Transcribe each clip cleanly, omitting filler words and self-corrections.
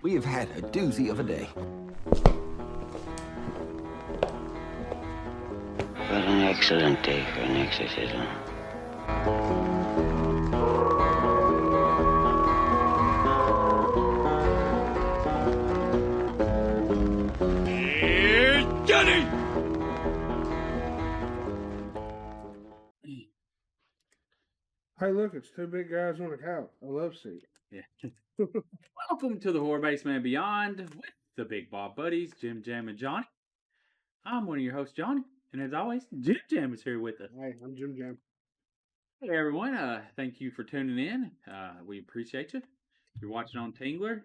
We have had a doozy of a day. What an excellent day for an exorcism. Here's Johnny! Hey, look, it's two big guys on a couch. A love seat. Yeah. Welcome to the Horror Basement and Beyond with the Big Bob Buddies, Jim Jam and Johnny. I'm one of your hosts, Johnny, and as always, Jim Jam is here with us. Hey, I'm Jim Jam. Hey everyone, thank you for tuning in. We appreciate you. If you're watching on Tingler,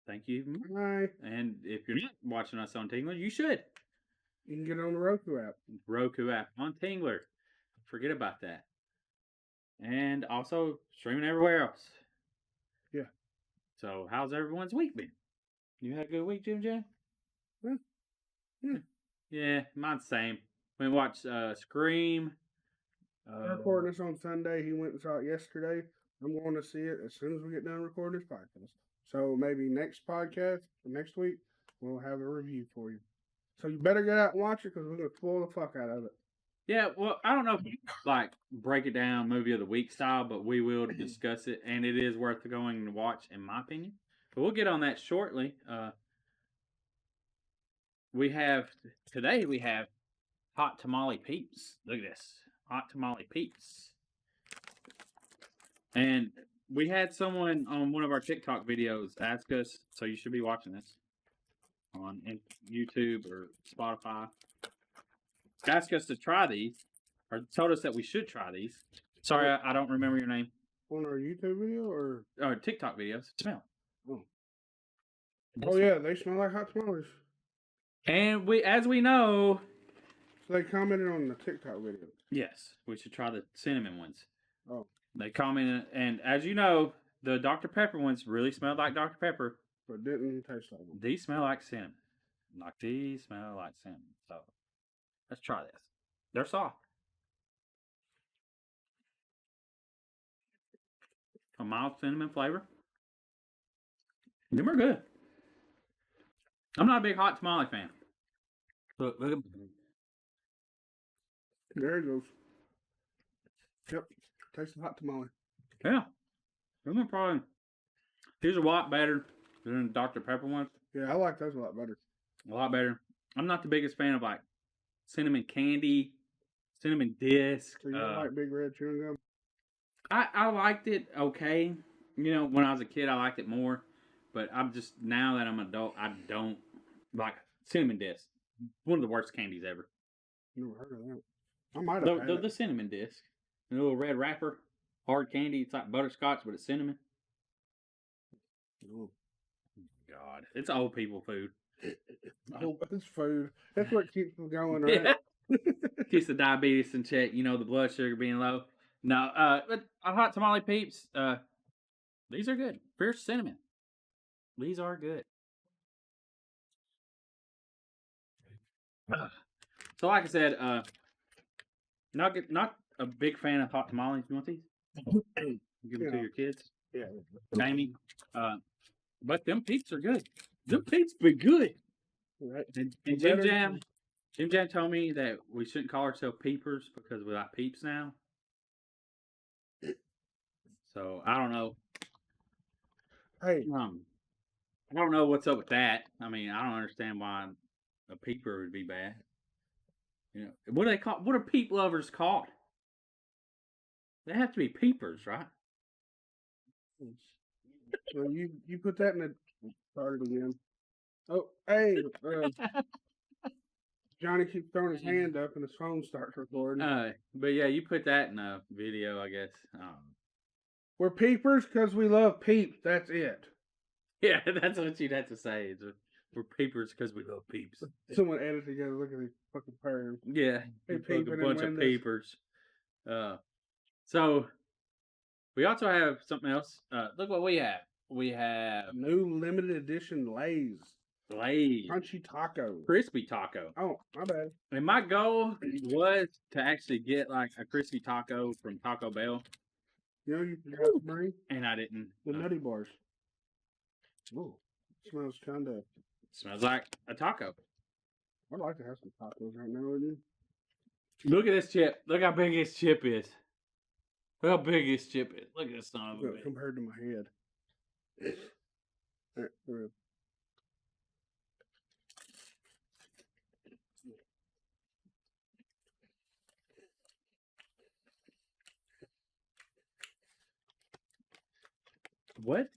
thank you. Hi. And if you're not watching us on Tingler, you should. You can get on the Roku app. Roku app on Tingler. Forget about that. And also streaming everywhere else. Yeah. So, how's everyone's week been? You had a good week, Jim Jam? Yeah. Yeah, mine's the same. We watched Scream. We're recording this on Sunday. He went and saw it yesterday. I'm going to see it as soon as we get done recording this podcast. So maybe next podcast, or next week, we'll have a review for you. So you better get out and watch it because we're going to spoil the fuck out of it. Yeah, well, I don't know if we like break it down movie of the week style, but we will discuss it, and it is worth going to watch, in my opinion. But we'll get on that shortly. Today we have hot tamale peeps. Look at this, hot tamale peeps, and we had someone on one of our TikTok videos ask us, so you should be watching this on YouTube or Spotify. Asked us to try these, or told us that we should try these. Sorry, I don't remember your name. On our YouTube video or TikTok videos. Smell. Oh yeah, they smell like hot tamales. And as we know, So they commented on the TikTok video. yes, we should try the cinnamon ones. Oh, They commented, and as you know, the Dr. Pepper ones really smelled like Dr. Pepper. but didn't taste like them. These smell like cinnamon. These smell like cinnamon. So let's try this. They're soft. A mild cinnamon flavor. Them are good. I'm not a big hot tamale fan. Look at There it goes. Yep, tastes the hot tamale. yeah. Them are probably, these are a lot better than the Dr. Pepper ones. Yeah, I like those a lot better. A lot better. I'm not the biggest fan of like cinnamon candy, cinnamon disc. So you don't like Big Red chewing gum? I liked it okay. You know, when I was a kid, I liked it more. But I'm just, now that I'm an adult, I don't like cinnamon disc. One of the worst candies ever. Never heard of that. I might have had The cinnamon disc. The little red wrapper. Hard candy. It's like butterscotch, but it's cinnamon. Oh. God. It's old people food. Oh, it's food. That's what keeps them going, right? Yeah. Keeps the diabetes in check. You know, the blood sugar being low. No, but hot tamale peeps, these are good. Fierce cinnamon. These are good. So, like I said, not a big fan of hot tamales. You want these? Give them to your kids. Yeah. Jamie. But them peeps are good. Them peeps be good. Right. And Jim Jam told me that we shouldn't call ourselves peepers because we like peeps now. So I don't know. Hey, I don't know what's up with that. I mean, I don't understand why a peeper would be bad. You know, what do they call? What are peep lovers called? They have to be peepers, right? well, you put that in the started again. Oh, hey, Johnny keeps throwing his hand up and his phone starts recording. But yeah, you put that in a video, I guess. We're peepers because we love peeps. That's it. Yeah, that's what you'd have to say. We're peepers because we love peeps. Someone edited together. Look at these fucking pervs. Yeah, They a peeping in bunch of windows. peepers. So we also have something else. Look what we have. We have New limited edition Lay's Lay's crunchy taco. crispy taco. Oh, my bad. And my goal was to actually get like a crispy taco from Taco Bell, You know you forgot to bring and I didn't. the nutty bars. Ooh, smells kind of. Smells like a taco. I'd like to have some tacos right now, wouldn't Look at this chip. Look how big this chip is. Look how big this chip is. Look at this son of a you? bitch. Compared to my head. Alright, for real. What?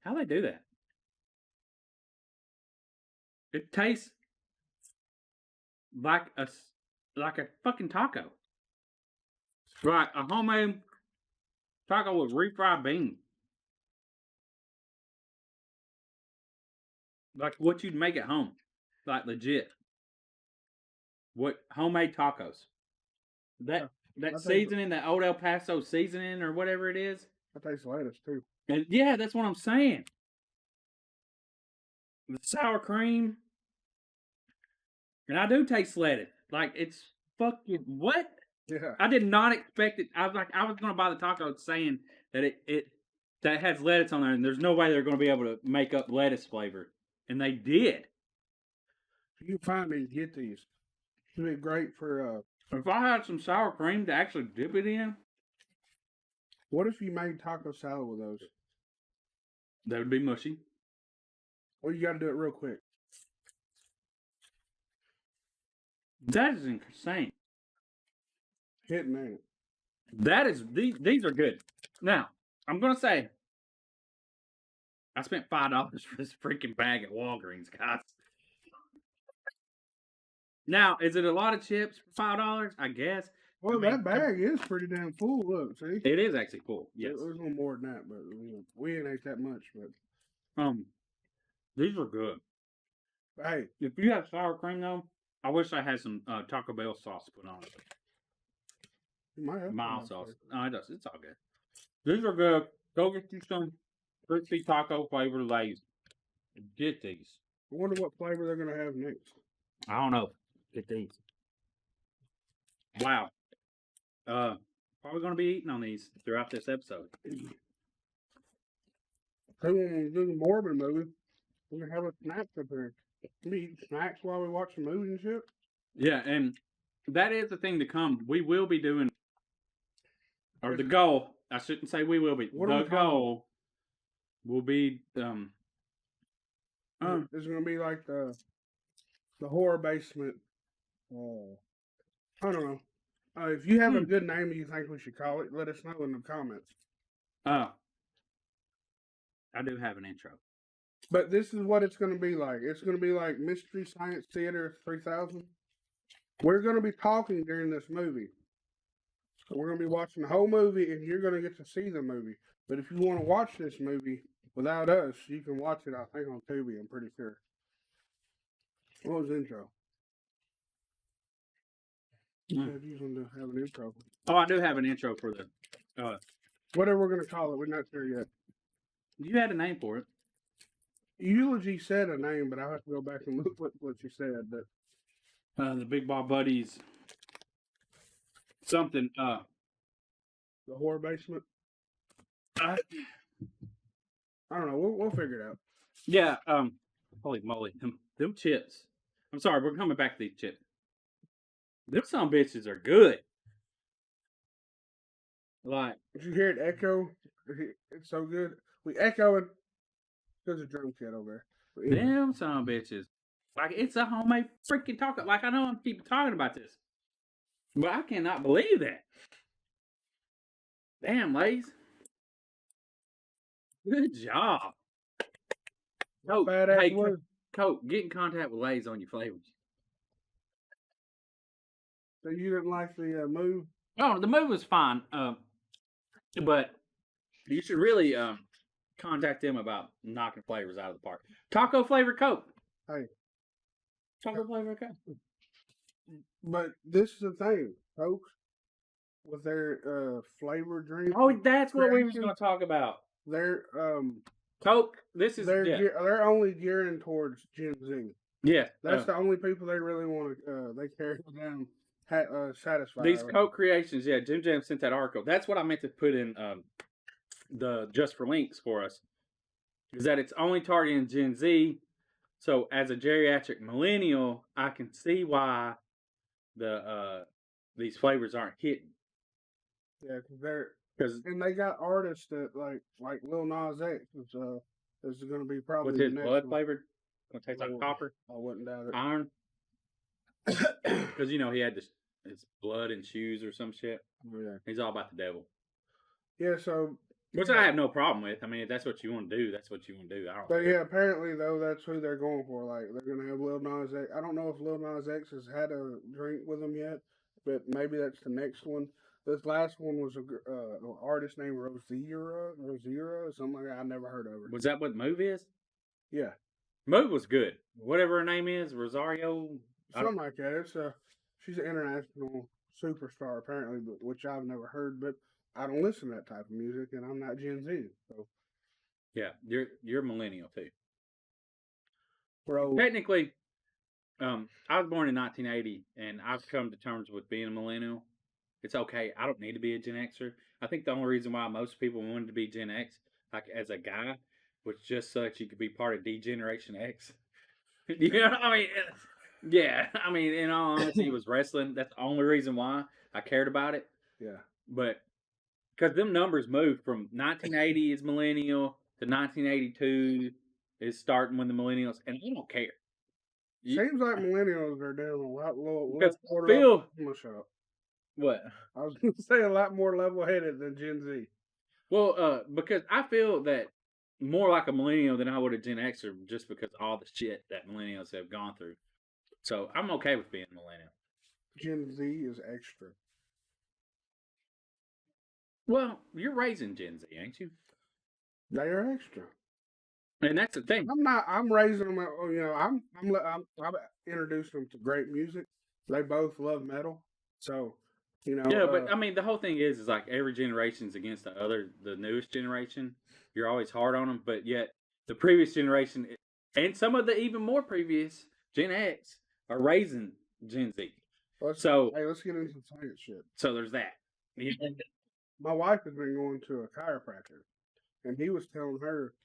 How they do that? It tastes like a fucking taco. Right, a homemade taco with refried beans. Like what you'd make at home. Like legit. What homemade tacos. That I think- seasoning, that old El Paso seasoning or whatever it is. I taste lettuce too. And yeah, that's what I'm saying. The sour cream. And I do taste lettuce. Like it's fucking what? Yeah. I did not expect it. I was gonna buy the taco saying that it that has lettuce on there, and there's no way they're gonna be able to make up lettuce flavor. And they did. If you find these, get these. It'd be great for If I had some sour cream to actually dip it in, what if you made taco salad with those? that would be mushy. Well, you got to do it real quick. That is insane. Hitting, ain't it? That is these are good. Now, I'm gonna say I spent $5 for this freaking bag at Walgreens, guys. Now, is it a lot of chips for $5? I guess. Well, I mean, that bag is pretty damn full. Look, see? It is actually full. Yes. There's a little more than that, but we ain't ate that much. But These are good. hey, If you have sour cream though, I wish I had some Taco Bell sauce put on it. you might have Mild some sauce. out No, it does. It's all good. These are good. Go get you some crispy taco flavored Lay's. Get these. there. I wonder what flavor they're gonna have next. I don't know. Get these. Wow. Probably gonna be eating on these throughout this episode. Hey, when we do the Morbid movie, we're gonna have a snack up here. We eat snacks while we watch the movie and shit. Yeah, and that is the thing to come. We will be doing, or the goal. I shouldn't say we will be. What are The we talking goal will be It's gonna be like the horror basement. I don't know. If you have a good name you think we should call it, let us know in the comments. I do have an intro. But this is what it's going to be like. It's going to be like Mystery Science Theater 3000. We're going to be talking during this movie. So we're going to be watching the whole movie, and you're going to get to see the movie. But if you want to watch this movie without us, you can watch it, I think, on Tubi, I'm pretty sure. What was the intro? You said you was going to have an intro. Oh, I do have an intro for the. Whatever we're going to call it, we're not sure yet. You had a name for it. Eulogy said a name, but I'll have to go back and look what you said. But The Big Ball Buddies. Something. the horror basement. I don't know. We'll figure it out. Yeah. Holy moly, them chips. I'm sorry, we're coming back to these chips. Them some bitches are good. Like, Did you hear it echo? It's so good. We echoing. There's a drum kit over there. But anyway, them some bitches. Like, it's a homemade freaking taco. Like, I know I'm keep talking about this, but I cannot believe that. Damn, Lays. Good job. Coke, badass hey, was. Coke, get in contact with Lays on your flavors. So you didn't like the move? Oh, the move was fine. But you should really contact them about knocking flavors out of the park. Taco flavor Coke. Hey. Taco flavor Coke. But this is the thing, folks. With their flavor drink. Oh, that's what we were creation, going to talk about. They're Coke. This is they're only gearing towards Gen Z. yeah. That's the only people they really want to. They care for them. Satisfied. These Coke creations. Yeah, Jim Jam sent that article. That's what I meant to put in the just for links for us. is that it's only targeting Gen Z. So as a geriatric millennial, I can see why these flavors aren't hitting. Yeah, and they got artists that like Lil Nas X is going to be probably What's the his next blood one. flavored? Gonna taste like copper, I wouldn't doubt it. iron, because he had his blood and shoes or some shit. Yeah. He's all about the devil. Yeah, so Which I have no problem with. I mean, if that's what you want to do, that's what you want to do. But yeah, apparently though that's who they're going for. Like they're gonna have Lil Nas X. I don't know if Lil Nas X has had a drink with them yet, but maybe that's the next one. This last one was an artist named Rosira, something like that. I never heard of her. Was that what Move is? Yeah, Move was good. Whatever her name is, Rosario. something like that. She's an international superstar apparently, but which I've never heard. But I don't listen to that type of music, and I'm not Gen Z, so. Yeah, you're millennial too. Bro, Technically, I was born in 1980, and I've come to terms with being a millennial. It's okay. I don't need to be a Gen Xer. I think the only reason why most people wanted to be Gen X, like as a guy, was just so that you could be part of D-Generation X. I mean, yeah. I mean, in all honesty, it was wrestling. That's the only reason why I cared about it. Yeah. But because them numbers moved from 1980 is millennial to 1982 is starting with the millennials, and I don't care. Seems like millennials are doing a lot more. Phil, I'm gonna shut up. What? I was going to say a lot more level-headed than Gen Z. Well, because I feel that more like a millennial than I would a Gen Xer, just because of all the shit that millennials have gone through. So I'm okay with being a millennial. Gen Z is extra. Well, you're raising Gen Z, ain't you? They are extra. And that's the thing. I'm not. I'm raising them. I'm introducing them to great music. They both love metal, so. Yeah, but I mean, the whole thing is like every generation's against the newest generation. You're always hard on them, but yet the previous generation and some of the even more previous Gen X are raising Gen Z. Let's get into some science shit. So there's that. My wife has been going to a chiropractor, and he was telling her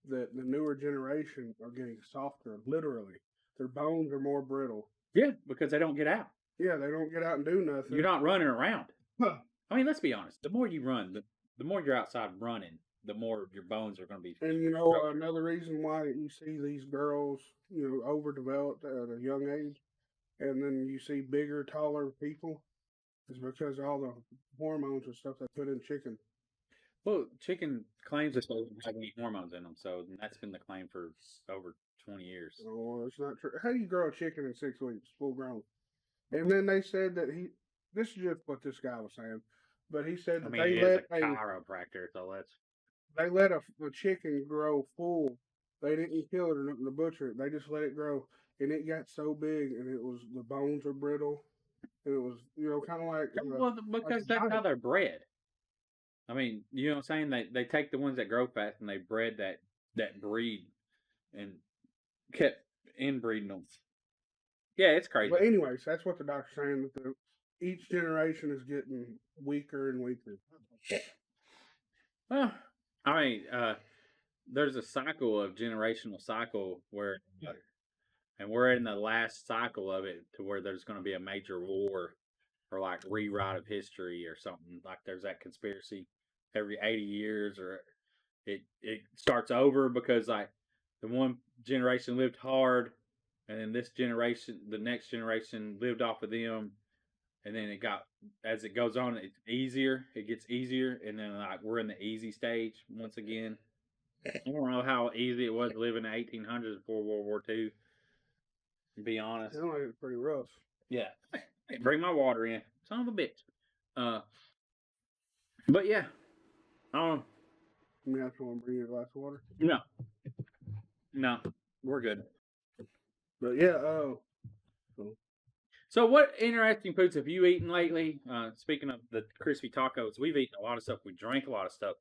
that the newer generation are getting softer. Literally, their bones are more brittle. Yeah, because they don't get out. Yeah, they don't get out and do nothing. You're not running around. Huh. I mean, let's be honest. The more you run, the more you're outside running, the more your bones are going to be. And another reason why you see these girls, overdeveloped at a young age, and then you see bigger, taller people, is because of all the hormones and stuff they put in chicken. Well, chicken claims that they don't have any hormones in them, so that's been the claim for over 20 years. Oh, it's not true. How do you grow a chicken in 6 weeks, full grown? And then they said that this is just what this guy was saying, but he said that he is a chiropractor, so they let a chicken grow full. They didn't kill it or nothing to butcher it. They just let it grow, and it got so big, and the bones are brittle, and it was kind of like because that's how they're bred. I mean, you know what I'm saying? They take the ones that grow fast and they bred that breed and kept inbreeding them. Yeah, it's crazy. But anyways, that's what the doctor's saying, that each generation is getting weaker and weaker. Well, I mean, there's a generational cycle where, and we're in the last cycle of it to where there's going to be a major war or like rewrite of history or something. Like there's that conspiracy every 80 years or it starts over because like the one generation lived hard. And then the next generation lived off of them. And then as it goes on, it's easier. It gets easier. And then like we're in the easy stage once again. I don't know how easy it was to live in the 1800s before World War II. To be honest. It was pretty rough. Yeah. Hey, bring my water in. Son of a bitch. But yeah. I don't know. You have to want to bring you a glass of water? No. We're good. But yeah, So what interesting foods have you eaten lately? Speaking of the crispy tacos, we've eaten a lot of stuff. We drank a lot of stuff.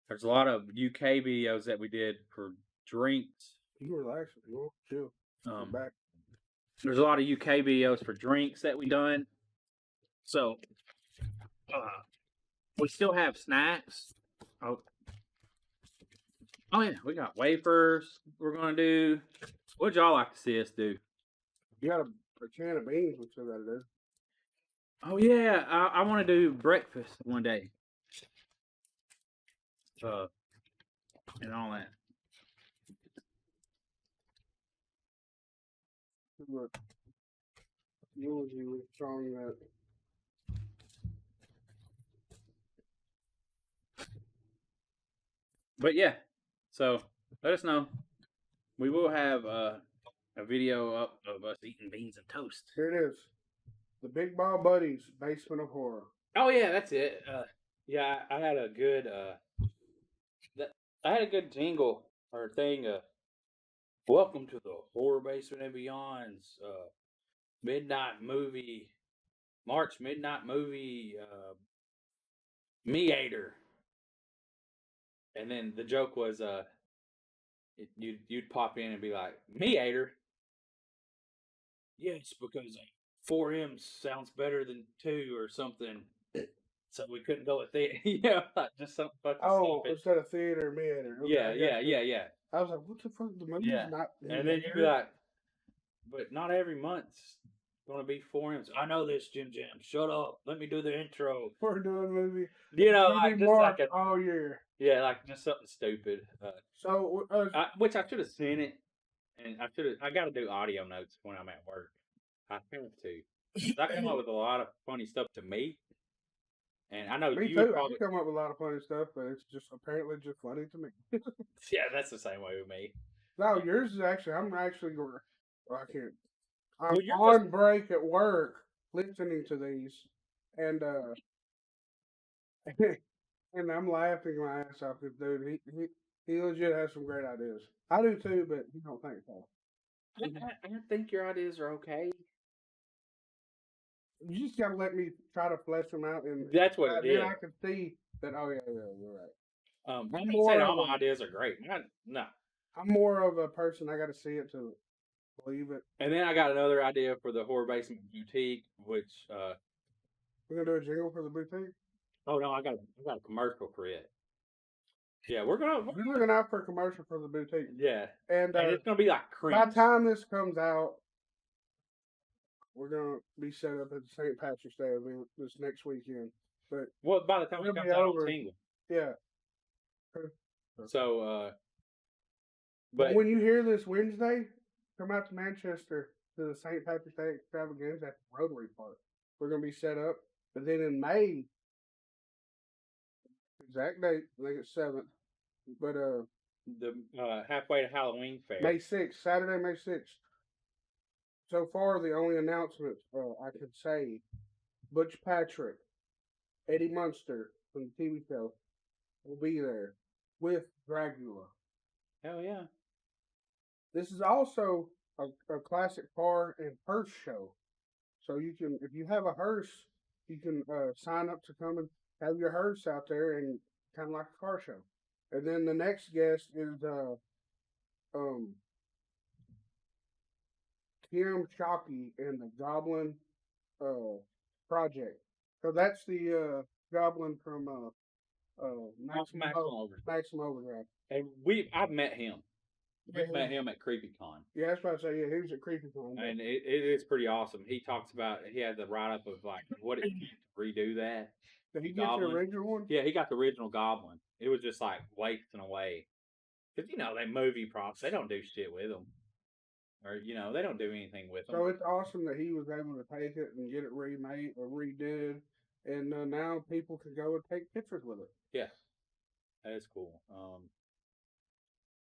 There's a lot of UK videos that we did for drinks. You relax. You chill. Back. There's a lot of UK videos for drinks that we done. So we still have snacks. Oh, Oh yeah, we got wafers. We're gonna do. What'd y'all like to see us do? You got a can of beans, we still got to do. Oh yeah, I want to do breakfast one day. And all that. What eulogy was strong that. But yeah, so let us know. We will have a video up of us eating beans and toast. Here it is. The Big Ball Buddies, Basement of Horror. Oh yeah, that's it. Yeah, I had a good I had a good jingle or thing. Welcome to the Horror Basement and Beyond's midnight movie, March midnight movie, Meator. And then the joke was, you'd pop in and be like, Meator. Yes, because 4M sounds better than 2 or something. So we couldn't go with it. Yeah, just something fucking stupid. Instead of theater, theater. Okay, yeah. I was like, what the fuck? The movie's not. And then you'd be like, but not every month's gonna be 4M's. I know this, Jim Jam. Shut up. Let me do the intro. We're doing a movie. You know, like just like a, all year. Yeah, like just something stupid. Which I should have seen it, and I got to do audio notes when I'm at work. I have to. I come up with a lot of funny stuff to me, and I know me you too. probably I come up with a lot of funny stuff, but it's just apparently just funny to me. Yeah, that's the same way with me. No, yours is actually. I'm actually going. Well, I can't. I'm Well, on break at work listening to these, and and I'm laughing my ass off because dude, he legit has some great ideas. I do too, but he don't think so. I think your ideas are okay. You just gotta let me try to flesh them out, and that's what it is. Then I can see that. Oh yeah, you're right. I'm not saying all my ideas are great. No. I'm more of a person. I got to see it to believe it. And then I got another idea for the Horror Basement Boutique, which we're gonna do a jingle for the boutique. Oh no, I got a commercial for it. Yeah, we're looking out for a commercial for the boutique. Yeah, and it's gonna be like cringe. By the time this comes out, we're gonna be set up at the St. Patrick's Day event this next weekend. But by the time it comes out on single. Yeah. So, but when you hear this Wednesday, come out to Manchester to the St. Patrick's Day extravaganza at the Rotary Park. We're gonna be set up. But then in May, exact date, I think it's 7th. But the halfway to Halloween fair. May 6th, Saturday, May 6th. So far, the only announcements I could say: Butch Patrick, Eddie Munster from the TV show will be there with Dracula. Hell yeah! This is also a classic car and hearse show. So you can, if you have a hearse, you can sign up to come and have your hearse out there and kind of like a car show. And then the next guest is Kim Shockey and the Goblin Project. So that's the Goblin from Maximum Overdrive. And I've met him. We met him at CreepyCon. Yeah, that's what I say. Yeah, he was at CreepyCon. And it is pretty awesome. He talks about, he had the write-up of like what it took to redo that. Did he get the original one? Yeah, he got the original Goblin. It was just like wasting away. Because, they movie props, they don't do shit with them. Or, they don't do anything with them. So it's awesome that he was able to take it and get it remade or redid. And now people can go and take pictures with it. Yeah. That is cool.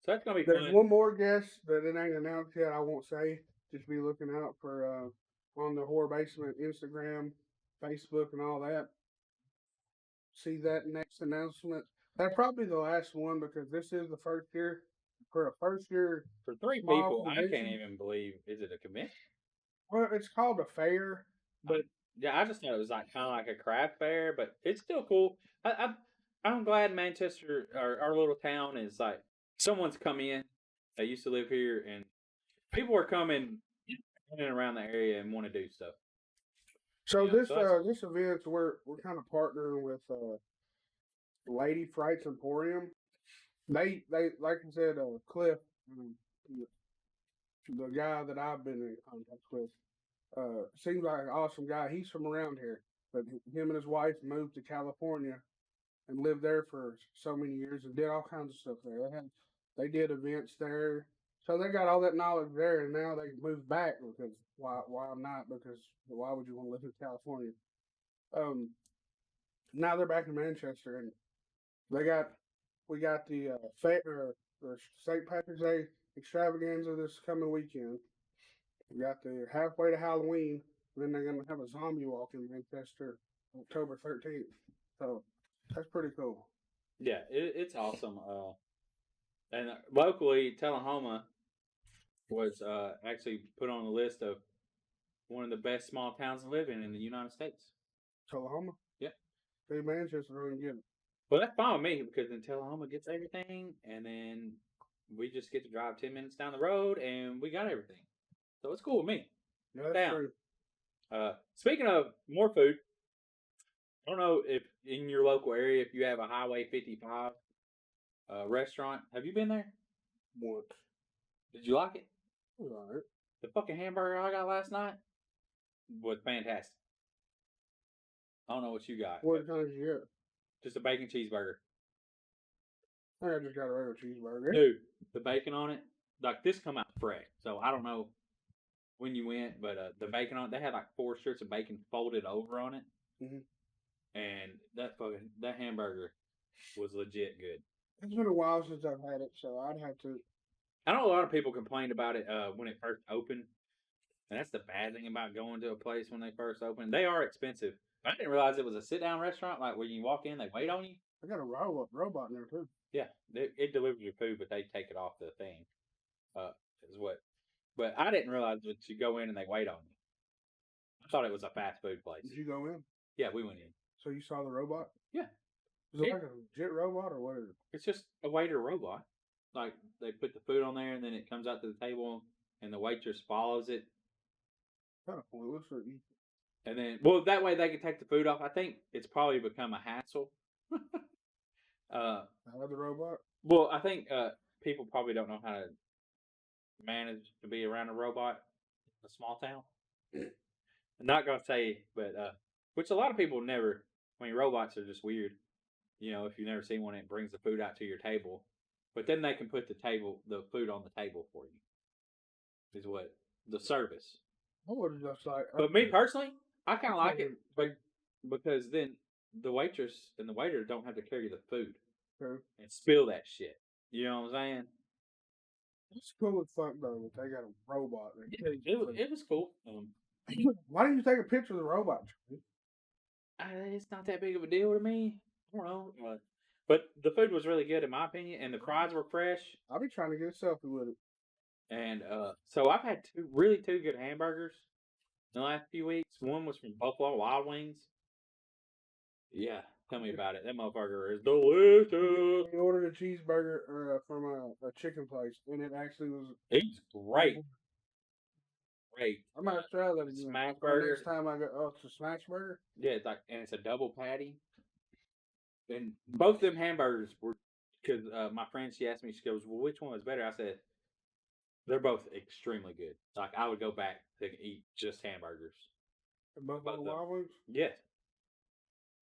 So that's going to be There's one more guest that it ain't announced yet. I won't say. Just be looking out for on the Horror Basement Instagram, Facebook, and all that. See that next announcement. That's probably the last one because this is the first year. For a first year. For 3 people, convention. I can't even believe. Is it a convention? Well, it's called a fair. But yeah, I just thought it was like kind of like a craft fair, but it's still cool. I'm glad Manchester, our little town, is like someone's come in. They used to live here, and people are coming in and around the area and want to do stuff. So this event, we're kind of partnering with Lady Frights Emporium, They like I said, Cliff, the guy that I've been in contact with, seems like an awesome guy. He's from around here, but him and his wife moved to California and lived there for so many years and did all kinds of stuff there. They did events there, so they got all that knowledge there, and now they moved back because why not? Because why would you want to live in California? Um, Now they're back in Manchester, and they got we got the St. Patrick's Day extravaganza this coming weekend. We got the halfway to Halloween, and then they're gonna have a zombie walk in Manchester October 13th. So that's pretty cool. Yeah, it's awesome. And locally, Tullahoma was actually put on the list of one of the best small towns to live in the United States. Tullahoma? Yeah. Hey, Manchester don't get it. Well, that's fine with me because then Tullahoma gets everything, and then we just get to drive 10 minutes down the road, and we got everything. So it's cool with me. Yeah, that's Down. true. Speaking of more food, I don't know if in your local area if you have a Highway 55 restaurant. Have you been there? Once. Did you like it? Alright. The fucking hamburger I got last night was fantastic. I don't know what you got. What kind did you get? Just a bacon cheeseburger. I just got a regular cheeseburger. Dude, the bacon on it, like this come out fresh. So I don't know when you went, but the bacon on it, they had like 4 strips of bacon folded over on it. Mm-hmm. And that hamburger was legit good. It's been a while since I've had it, so I'd have to. I know a lot of people complained about it when it first opened. And that's the bad thing about going to a place when they first open. They are expensive. I didn't realize it was a sit-down restaurant. Like when you walk in, they wait on you. I got a robot in there too. Yeah, it delivers your food, but they take it off the thing. Is what. But I didn't realize that you go in and they wait on you. I thought it was a fast food place. Did you go in? Yeah, we went in. So you saw the robot? Yeah. Is it like a legit robot or what is it? It's just a waiter robot. Like they put the food on there and then it comes out to the table and the waitress follows it. Kind of pointless or easy. And then, well, that way they can take the food off. I think it's probably become a hassle. The robot? Well, I think people probably don't know how to manage to be around a robot in a small town. I'm not going to say, but which a lot of people never. I mean, robots are just weird. You know, if you've never seen one, it brings the food out to your table, but then they can put the food on the table for you. Is what the service. I would just like. But me personally, I kind of like it, but because then the waitress and the waiter don't have to carry the food and spill that shit. You know what I'm saying? It's cool as fuck though that they got a robot. It was cool. Why didn't you take a picture of the robot? It's not that big of a deal to me. I don't know. But the food was really good in my opinion, and the fries were fresh. I'll be trying to get a selfie with it. And so I've had two good hamburgers in the last few weeks. One was from Buffalo Wild Wings. Yeah, tell me about it. That motherfucker is delicious. We ordered a cheeseburger from a chicken place, and it actually was. It's great. Great. I might try that again. Smash burger. Next time I go, it's a smash burger. Yeah, it's a double patty. And both of them hamburgers were because my friend, she asked me, she goes, "Well, which one was better?" I said, "They're both extremely good. Like I would go back to eat just hamburgers." Both Wild Wings. Yes.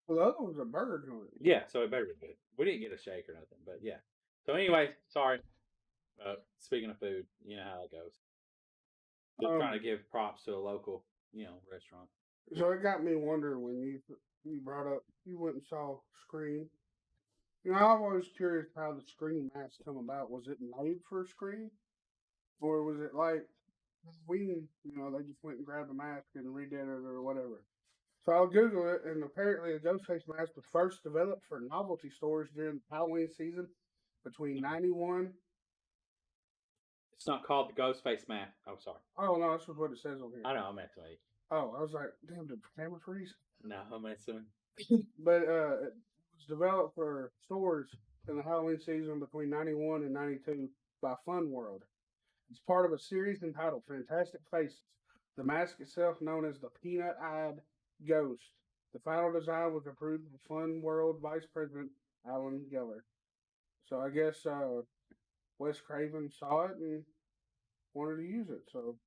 Well, the other one's a burger joint. Yeah, so it better be good. We didn't get a shake or nothing, but yeah. So anyway, sorry. Speaking of food, you know how it goes. Just trying to give props to a local, restaurant. So it got me wondering when you brought up you went and saw Scream. I'm always curious how the Scream mask come about. Was it made for Scream, or was it like they just went and grabbed a mask and redid it or whatever? So I'll Google it, and apparently the Ghostface mask was first developed for novelty stores during the Halloween season between 91. It's not called the Ghostface mask. Oh, sorry. Oh, no, that's what it says on here. I know, I'm messing with you. Oh, I was like, damn, did the camera freeze? No, I'm messing with you. But it was developed for stores in the Halloween season between 91 and 92 by Fun World. It's part of a series entitled Fantastic Faces. The mask itself known as the Peanut-Eyed Ghost. The final design was approved by Fun World Vice President Alan Geller. So I guess Wes Craven saw it and wanted to use it. So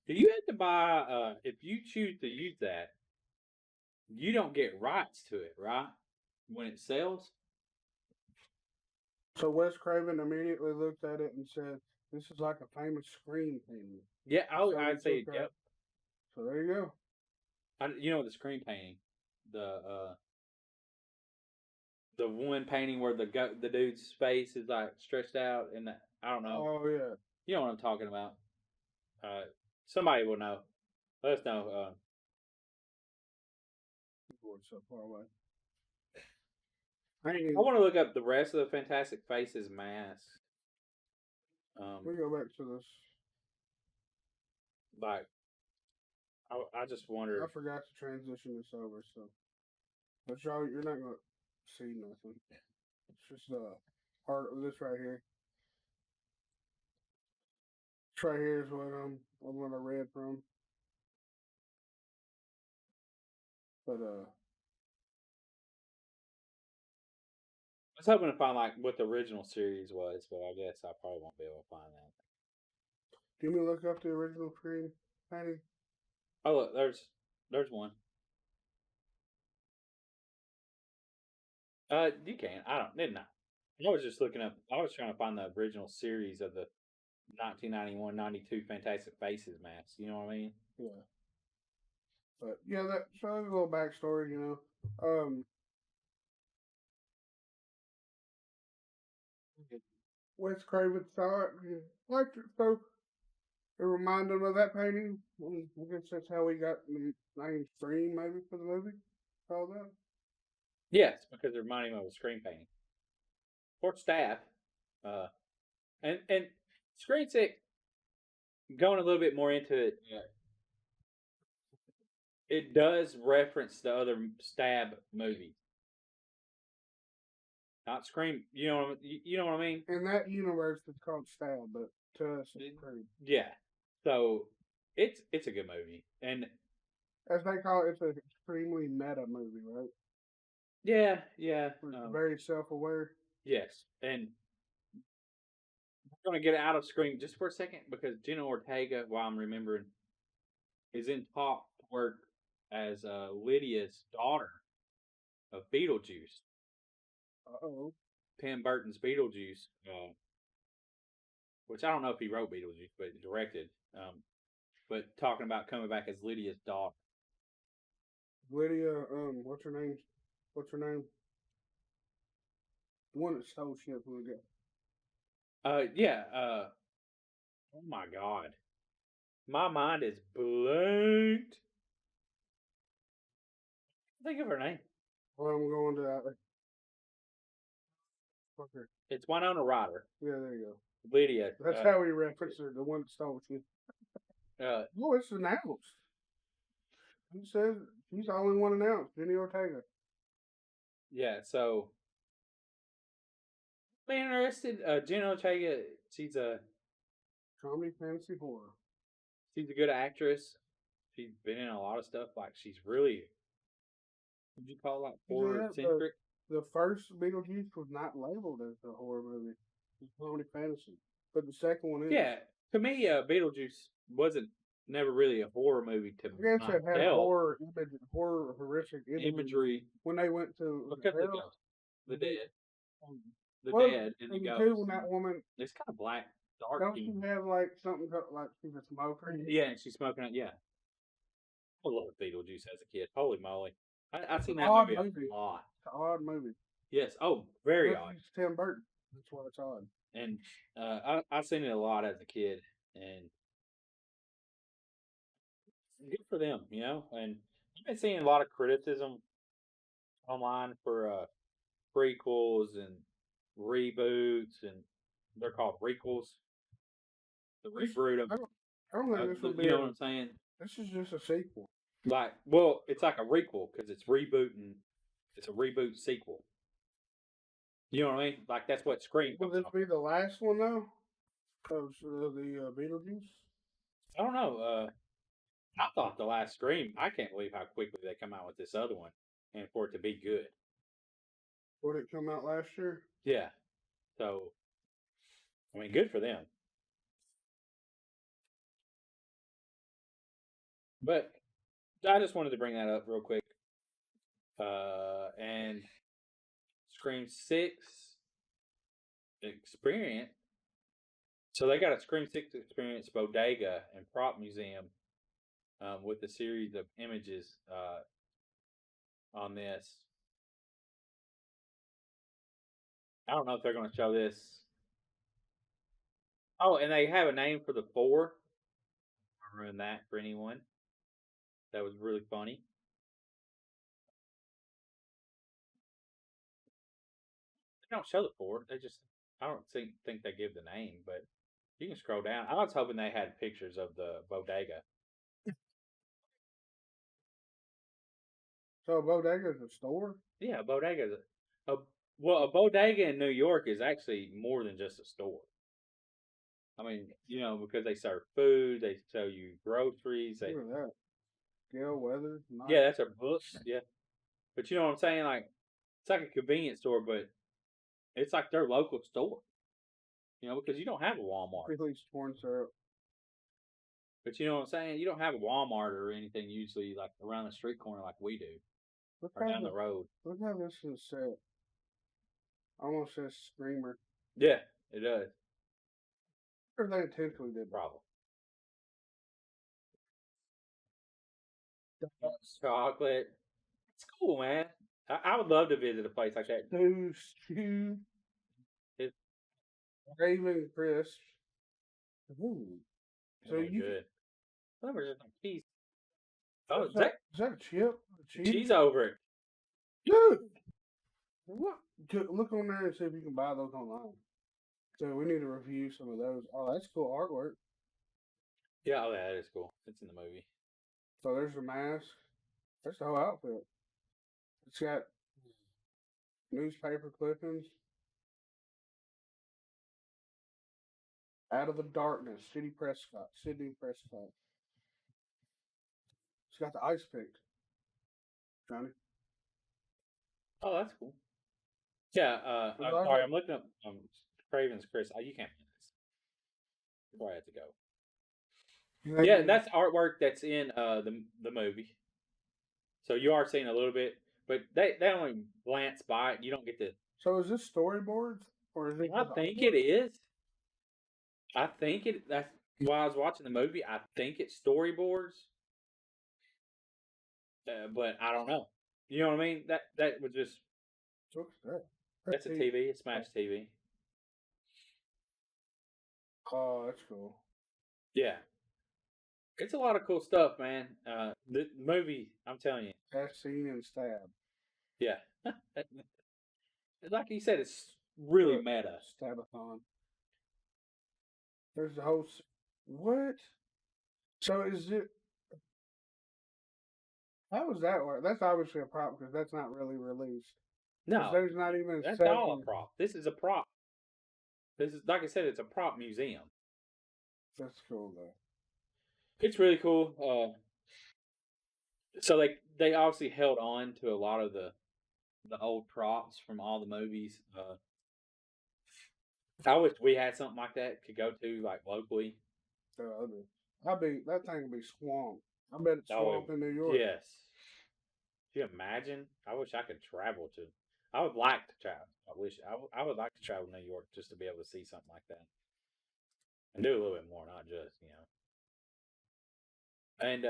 Do you have to buy? If you choose to use that, you don't get rights to it, right? When it sells. Wes Craven immediately looked at it and said, "This is like a famous Scream painting." Yeah, So I'd say yep. So there you go. You know the screen painting, the one painting where the dude's face is like stretched out, and I don't know. Oh yeah. You know what I'm talking about. Uh, Somebody will know. Let us know. Board so far away. I want to look up the rest of the Fantastic Faces masks. We go back to this. Like, I just wonder. I forgot to transition this over, so but y'all, you're not gonna see nothing. It's just part of this right here. This right here is what I read from. But I was hoping to find like what the original series was, but I guess I probably won't be able to find that. do me look up the original Scream painting? Oh look, there's one. You can. I don't. Didn't I was just looking up. I was trying to find the original series of the 1991-92 Fantastic Faces masks. You know what I mean? Yeah. But yeah, so that's a little backstory, you know. Wes Craven saw it and liked it, so it reminded him of that painting. I guess that's how we got the name Scream, maybe, for the movie. Called that. Yes, because it reminded me of a screen painting. Or staff. And Screen Six, going a little bit more into it, it does reference the other stab movies. Not Scream. You know what I mean? In that universe, it's called Stab, but to us, it's Scream. Yeah. So it's a good movie, and As they call it, it's an extremely meta movie, right? yeah. It's very self-aware. Yes, and we're gonna get out of Scream just for a second because Jenna Ortega, while I'm remembering, is in talk to work as Lydia's daughter of Beetlejuice. Uh-oh. Tim Burton's Beetlejuice, which I don't know if he wrote Beetlejuice, but he directed. But talking about coming back as Lydia's daughter. Lydia, what's her name? What's her name? The one that stole shit from the guy. Yeah. Oh my God, my mind is blanked. Think of her name. Well, I'm going to that. Fuck her. It's Winona Ryder. Yeah, there you go. Lydia. That's how we reference her, the one that stole shit. Oh, it's announced. He says she's the only one announced, Jenny Ortega. Yeah, so I'm interested. Jenny Ortega, she's a Comedy, fantasy, horror. She's a good actress. She's been in a lot of stuff. Like she's really, would you call it like horror centric? The first Beetlejuice was not labeled as a horror movie. It's comedy fantasy. But the second one is. Yeah. To me, Beetlejuice wasn't never really a horror movie to me. I guess it had horror horrific imagery. When they went to the dead. The well, dead and the ghost. When that woman. It's kind of black, dark. Don't you have like something like she's a smoker? Yeah, and she's smoking it. Yeah. I love Beetlejuice as a kid. Holy moly. I've seen that movie a lot. It's an odd movie. Yes. Oh, very odd. It's Tim Burton. That's why it's odd. And I've seen it a lot as a kid, and good for them, you know. And I've been seeing a lot of criticism online for prequels and reboots, and they're called requels. The reboot of. I don't think this will be. You know what I'm saying? This is just a sequel. Like, well, it's like a requel because it's rebooting. It's a reboot sequel. You know what I mean? Like that's what Scream. Will this be the last one though? Of the Beetlejuice? I don't know. I thought the last Scream. I can't believe how quickly they come out with this other one, and for it to be good. Would it come out last year? Yeah. So, I mean, good for them. But I just wanted to bring that up real quick. And Scream 6 experience. So they got a Scream 6 experience bodega and prop museum with a series of images on this. I don't know if they're going to show this. Oh, and they have a name for the 4. I'll ruin that for anyone. That was really funny. They don't show the 4. They just, I don't think they give the name, but you can scroll down. I was hoping they had pictures of the bodega. So a bodega is a store? Yeah, a bodega is a bodega in New York is actually more than just a store. I mean, because they serve food, they sell you groceries. Look at that. Gail Weather. Nice. Yeah, that's a book. Yeah, but you know what I'm saying? Like, it's like a convenience store, but it's like their local store. Because you don't have a Walmart. Release corn syrup. But you know what I'm saying? You don't have a Walmart or anything usually like around the street corner like we do. Look or down the road. Look how this is set. Almost says Screamer. Yeah, it does. Or they intentionally did. Probably. Chocolate. It's cool, man. I would love to visit a place like that. Stew. Raven crisp. Ooh. So you good. That was just a piece. Oh, is that a chip? Cheese over it. Dude! What? Look on there and see if you can buy those online. So we need to review some of those. Oh, that's cool artwork. Yeah, that is cool. It's in the movie. So there's the mask. That's the whole outfit. It's got newspaper clippings. Out of the Darkness, Sidney Prescott. It's got the ice pick. Johnny. Oh, that's cool. Yeah, I'm sorry. I'm looking up Craven's Chris. You can't find this. Before I had to go. Yeah, that's artwork that's in the movie. So you are seeing a little bit, but they only glance by it. You don't get to. So is this storyboards or is it? I think it is. That's while I was watching the movie. I think it's storyboards, but I don't know. You know what I mean? That was just. What's that? That's a TV. It's Smash TV. Oh, that's cool. Yeah. It's a lot of cool stuff, man. The movie, I'm telling you. As seen and Stab. Yeah. Like you said, it's really meta. Stabathon. There's the whole. What? So is it. How does that work? That's obviously a prop because that's not really released. No. There's not even That's all a prop. This is a prop. This is, like I said, it's a prop museum. That's cool, though. It's really cool. So they obviously held on to a lot of the old props from all the movies. I wish we had something like that to go to like locally. That thing would be swamped. I bet it's swamped in New York. Yes. Can you imagine? I wish I could travel to. I would like to travel. I would like to travel to New York just to be able to see something like that and do a little bit more, not just And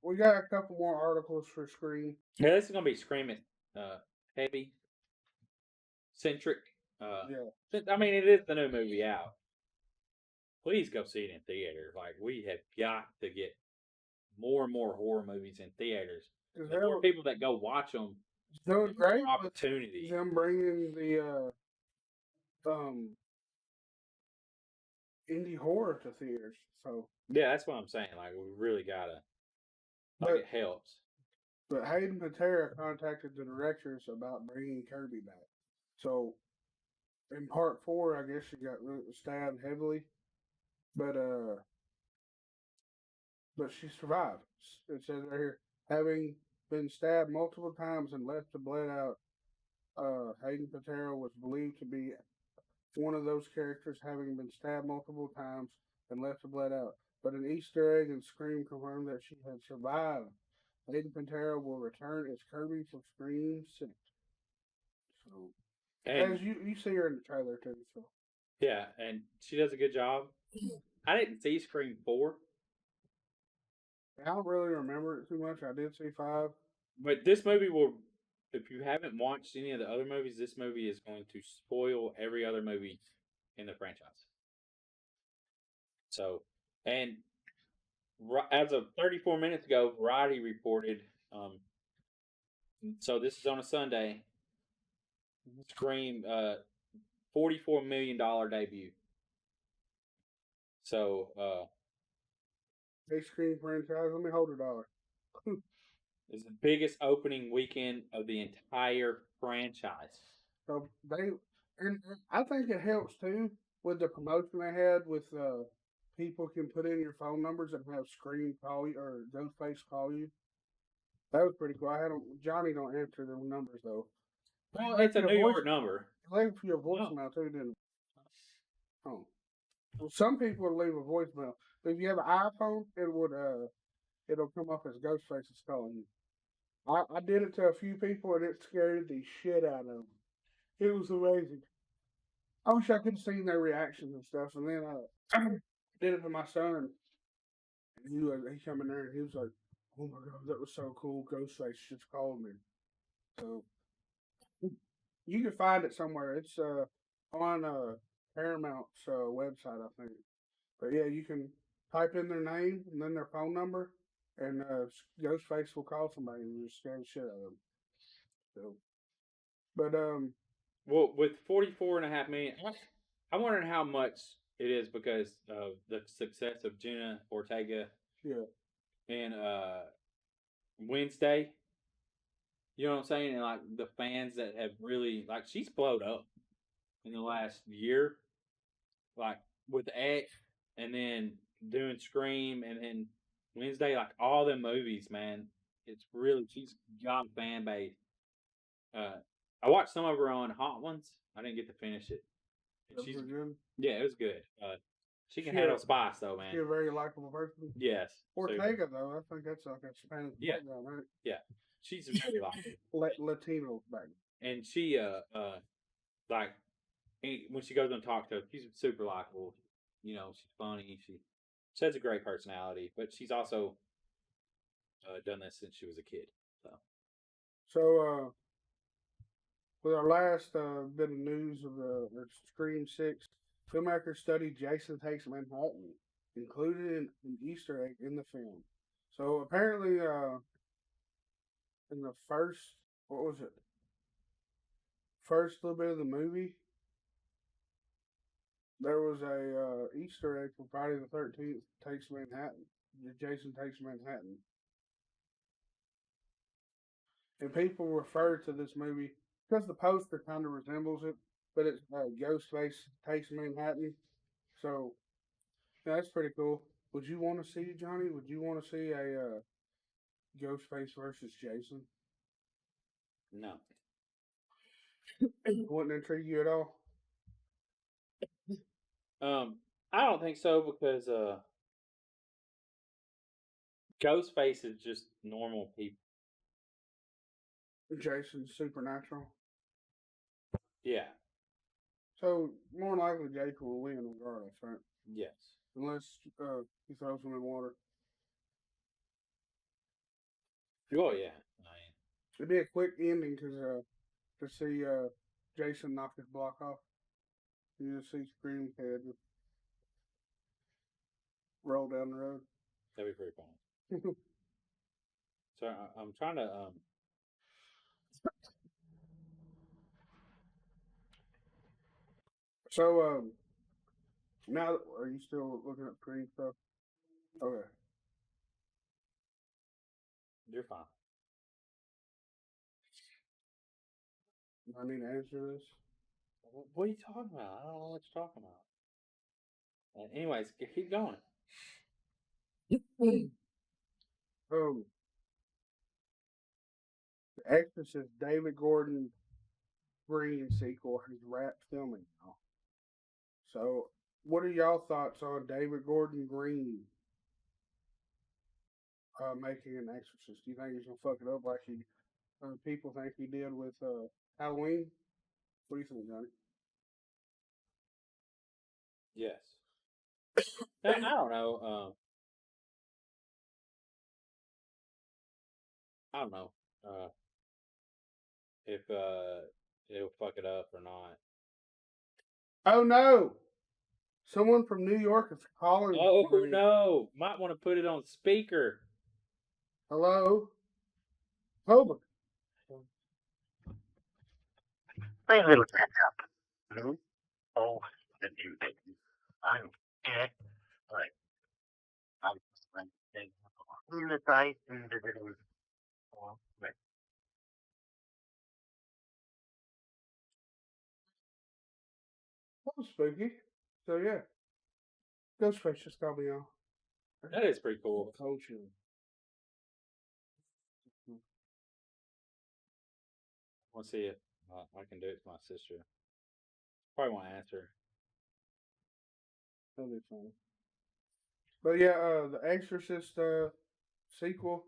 we got a couple more articles for Scream. Yeah, this is gonna be Screaming heavy centric. Yeah. I mean, it is the new movie out. Please go see it in theaters. Like, we have got to get more and more horror movies in theaters. The more people that go watch them, doing great. Opportunity. Them bringing the indie horror to theaters. So yeah, that's what I'm saying. Like, we really gotta. It helps. But Hayden Patera contacted the directors about bringing Kirby back. So in part 4, I guess she got stabbed heavily, but she survived. It says right here, having been stabbed multiple times and left the blood out Hayden Patera was believed to be one of those characters, having been stabbed multiple times and left to bled out. But an Easter egg and Scream confirmed that she had survived. Hayden Patera will return as Kirby from Scream 6. So, And as you see her in the trailer too. So yeah, and she does a good job. I didn't see Scream 4, I don't really remember it too much. I did see 5. but this movie will. If you haven't watched any of the other movies, this movie is going to spoil every other movie in the franchise. So, and as of 34 minutes ago, Variety reported. So this is on a Sunday. Scream, $44 million debut. So, Hey, Scream franchise, let me hold a dollar. it's the biggest opening weekend of the entire franchise. So and I think it helps too with the promotion they had with people can put in your phone numbers and have Scream call you or Ghostface call you. That was pretty cool. I had Johnny don't answer the numbers though. Well, it's a New York number. He left you a voicemail too, didn't he? Oh. Well, some people will leave a voicemail. But if you have an iPhone, it'll come up as Ghostface is calling you. I did it to a few people and it scared the shit out of them. It was amazing. I wish I could have seen their reactions and stuff. And then I did it to my son. And he come in there and he was like, "Oh my god, that was so cool! Ghostface just called me." So you can find it somewhere. It's on Paramount's website, I think. But yeah, you can type in their name and then their phone number, and Ghostface will call somebody and just scare the shit out of them. So, but Well, with 44.5 million, I'm wondering how much it is because of the success of Jenna Ortega yeah, and Wednesday. You know what I'm saying? And like the fans that have really like she's blowed up in the last year, like with X, and then doing Scream, and then Wednesday, like all them movies, man. It's really she's got a fan base. I watched some of her on Hot Ones. I didn't get to finish it. that was good. Yeah, it was good. She can She handle a- spice though, man. She's a very likable person. Yes. Ortega though, I think that's like a Spanish Yeah. background, right? Yeah. She's very likable. Latino background. And she like when she goes and talks to her, she's super likable. You know, she's funny. She has a great personality, but she's also done this since she was a kid. So with our last bit of news of the Scream 6, filmmakers studied Jason Takes Manhattan, included an Easter egg in the film. So apparently, in the first, what was it? First little bit of the movie, there was a Easter egg for Friday the 13th Takes Manhattan. Jason Takes Manhattan. And people refer to this movie because the poster kind of resembles it, but it's Ghostface Takes Manhattan. So yeah, that's pretty cool. Would you want to see, Johnny? Would you want to see a Ghostface versus Jason? No. Wouldn't intrigue you at all? I don't think so because Ghostface is just normal people. Jason's supernatural. Yeah. So more than likely Jake will win regardless, right? Yes. Unless he throws him in water. Oh yeah. It'd be a quick ending to see Jason knock his block off. You just see Scream head just roll down the road. That'd be pretty fun. So I'm trying to So now are you still looking at Scream stuff? Okay. You're fine. I need to answer this. What are you talking about? I don't know what you're talking about. Anyways, keep going. The Exorcist David Gordon Green sequel has wrapped filming now. So, what are y'all thoughts on David Gordon Green making an Exorcist? Do you think he's gonna fuck it up like people think he did with Halloween? What do you think, Johnny? Yes. I don't know. I don't know if it'll fuck it up or not. Oh no! Someone from New York is calling. Oh no! Might want to put it on speaker. Hello, Homer. My little catch-up. Blue? Oh, the new thing. I'm dead. Like, I'm just going to take the size and the little. Oh, right. That was spooky. So yeah, Ghostface just got me on. That is pretty cool. Coaching. I want to see it. I can do it to my sister. Probably won't answer. That'll be fun. But yeah, the Exorcist sequel.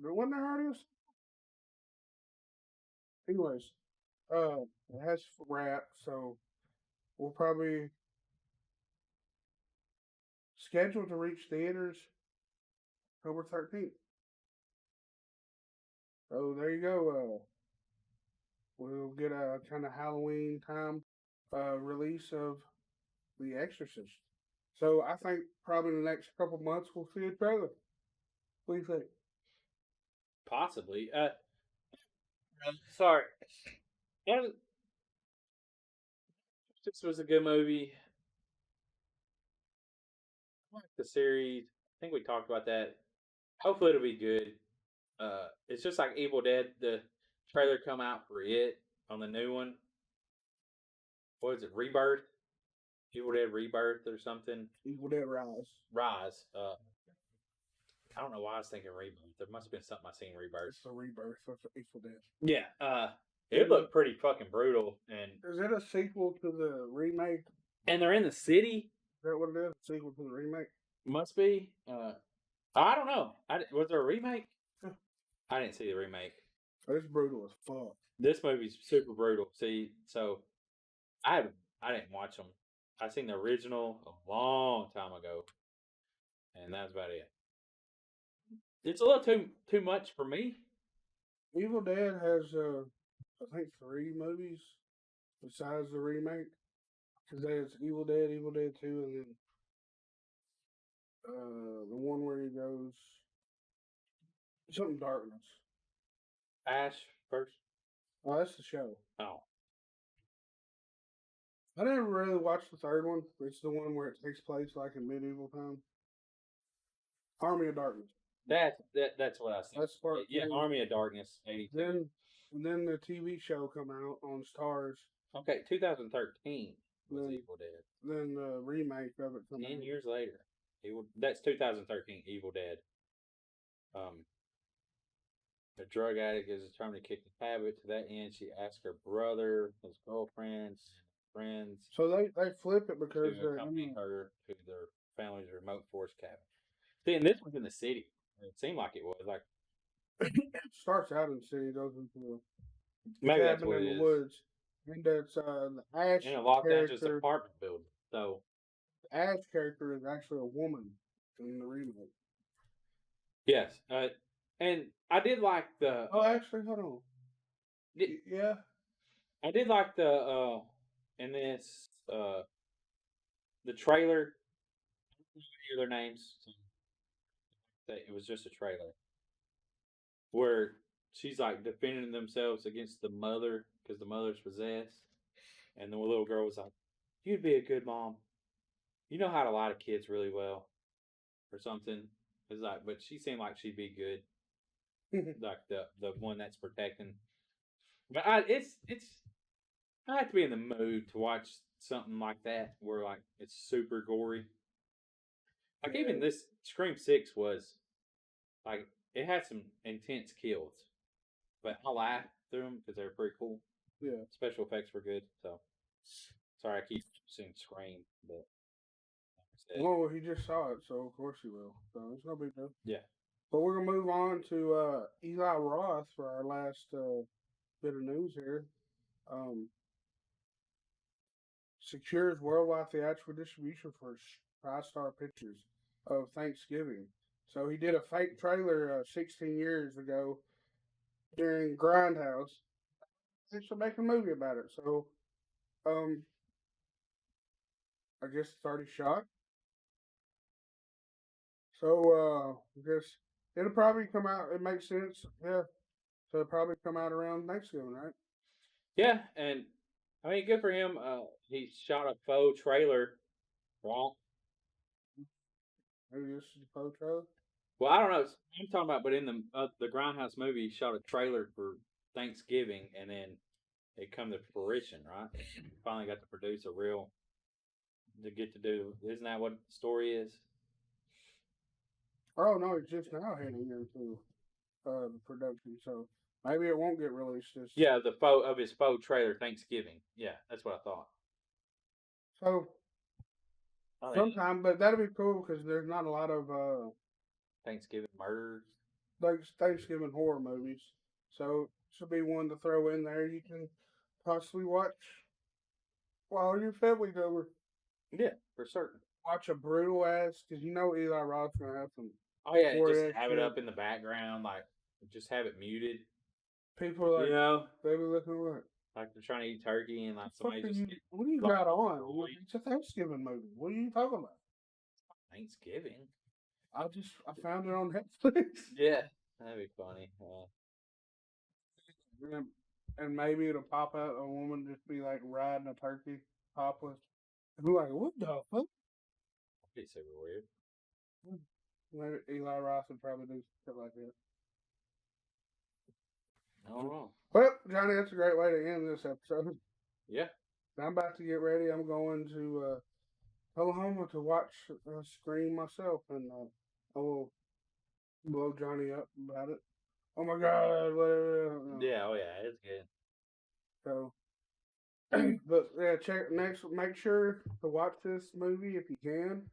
When they already was. Anyways, it has wrap, so we'll probably scheduled to reach theaters October 13th. So there you go. We'll get a kind of Halloween time release of The Exorcist. So I think probably in the next couple months we'll see a trailer. What do you think? Possibly. Sorry. And this was a good movie. I like the series. I think we talked about that. Hopefully it'll be good. It's just like Evil Dead. The trailer come out for it on the new one. What is it? Rebirth? Evil Dead Rebirth or something? Evil Dead Rise. Rise. I don't know why I was thinking Rebirth. There must have been something I seen Rebirth. It's the rebirth of Evil Dead. Yeah. It looked pretty fucking brutal. And is it a sequel to the remake? And they're in the city? Is that what it is? A sequel to the remake? Must be. I don't know. Was there a remake? I didn't see the remake. It's brutal as fuck. This movie's super brutal. See, so I didn't watch them. I seen the original a long time ago, and that's about it. It's a little too much for me. Evil Dead has I think 3 movies besides the remake. Because there's Evil Dead 2, and then the one where he goes something darkness. Ash first. Oh, that's the show. Oh. I never really watched the third one. It's the one where it takes place like in medieval time. Army of Darkness. That's what I said. That's part. Yeah, Army of Darkness, 82. Then the TV show come out on Stars. Okay, 2013 was Evil Dead. Then the remake of it come 10 out. years later. That's 2013 Evil Dead. A drug addict is determined to kick the habit. To that end, she asks her brother, his girlfriends, friends. So they flip it because to accompany her to their family's remote forest cabin. See, and this was in the city. It seemed like it was like. Starts out in the city, goes into the Maybe that's cabin what in it the is. woods, and it's the Ash in a lockdown character. just apartment building. So the Ash character is actually a woman in the remake. Yes, and I did like the. Oh, actually, hold on. Yeah, I did like the in this the trailer. I don't hear their names. It was just a trailer where she's like defending themselves against the mother because the mother's possessed, and the little girl was like, "You'd be a good mom. You know how to lie to kids really well," or something. It's like, but she seemed like she'd be good, like the one that's protecting. But it's I have to be in the mood to watch something like that where like it's super gory. Like even this Scream 6 was like it had some intense kills, but I laughed through them because they were pretty cool. Yeah. Special effects were good. So sorry, I keep saying Scream, but Well, he just saw it, so of course he will. So it's no big deal. yeah. But we're gonna move on to Eli Roth for our last bit of news here. Secures worldwide theatrical distribution for TriStar Pictures of Thanksgiving. So he did a fake trailer 16 years ago during Grindhouse. They should make a movie about it. So, I guess it's already shot. So, I guess it'll probably come out. It makes sense. Yeah. So it'll probably come out around Thanksgiving, right? Yeah, and I mean, good for him. He shot a faux trailer. Wrong. Maybe this is a faux trailer. Well, I don't know. I'm talking about, but in the Grindhouse movie, he shot a trailer for Thanksgiving, and then it come to fruition, right? Finally got to produce a real. To get to do, isn't that what the story is? Oh no, it's just now heading into the production, so maybe it won't get released. Yeah, the faux of his faux trailer Thanksgiving. Yeah, that's what I thought. So sometime, but that'll be cool because there's not a lot of Thanksgiving murders, like Thanksgiving horror movies. So this will be one to throw in there. You can possibly watch while your family's over. Yeah, for certain. Watch a brutal ass because you know Eli Roth's gonna have some. Oh yeah, just have it up in the background, like just have it muted. People are like, you know, they be looking like they're trying to eat turkey and like somebody just. What do you got on? It's a Thanksgiving movie. What are you talking about? Thanksgiving. I found it on Netflix. Yeah, that'd be funny. And maybe it'll pop out a woman just be like riding a turkey topless. And be like, what the fuck? That'd be super weird. Maybe Eli Roth would probably do stuff like that. I don't know. Well, Johnny, that's a great way to end this episode. Yeah. I'm about to get ready. I'm going to Oklahoma to watch Scream myself, and I will blow Johnny up about it. Oh my God! Whatever. Yeah. Oh yeah. It's good. So, but yeah, make sure to watch this movie if you can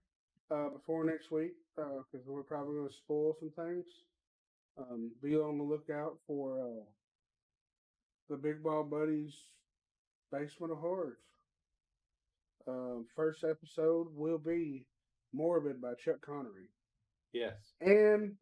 before next week, because we're probably going to spoil some things. Be on the lookout for the Big Ball Buddies Basement of Horrors. First episode will be Morbid by Chuck Connery. Yes. And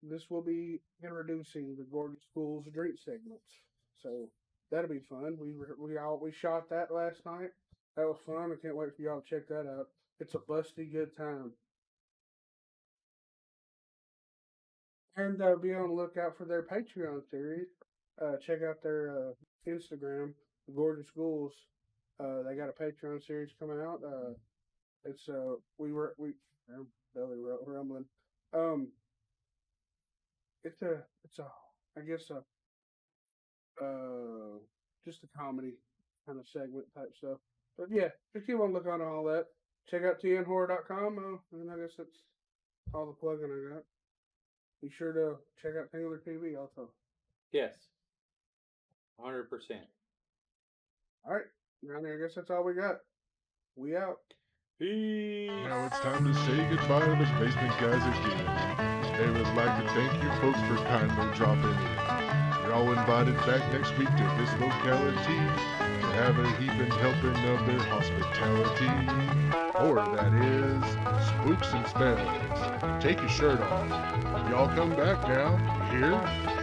this will be introducing the Gorgeous Fools drink segments. So that'll be fun. We shot that last night. That was fun. I can't wait for y'all to check that out. It's a busty good time. And be on the lookout for their Patreon series. Check out their Instagram, the Gorgeous Ghouls. They got a Patreon series coming out. It's I'm belly rumbling. It's I guess just a comedy kind of segment type stuff. But yeah, just keep on looking on all that. Check out tnhorror.com. And I guess that's all the plugging I got. Be sure to check out Tingler TV also. Yes. 100%. All right, Johnny, I guess that's all we got. We out. Peace. Now it's time to say goodbye to the basement guys again. They would like to thank you folks for kindly dropping in. You're all invited back next week to this locality to have a heaping helping of their hospitality. Or that is, spooks and spells. Take your shirt off. Y'all come back now, you hear?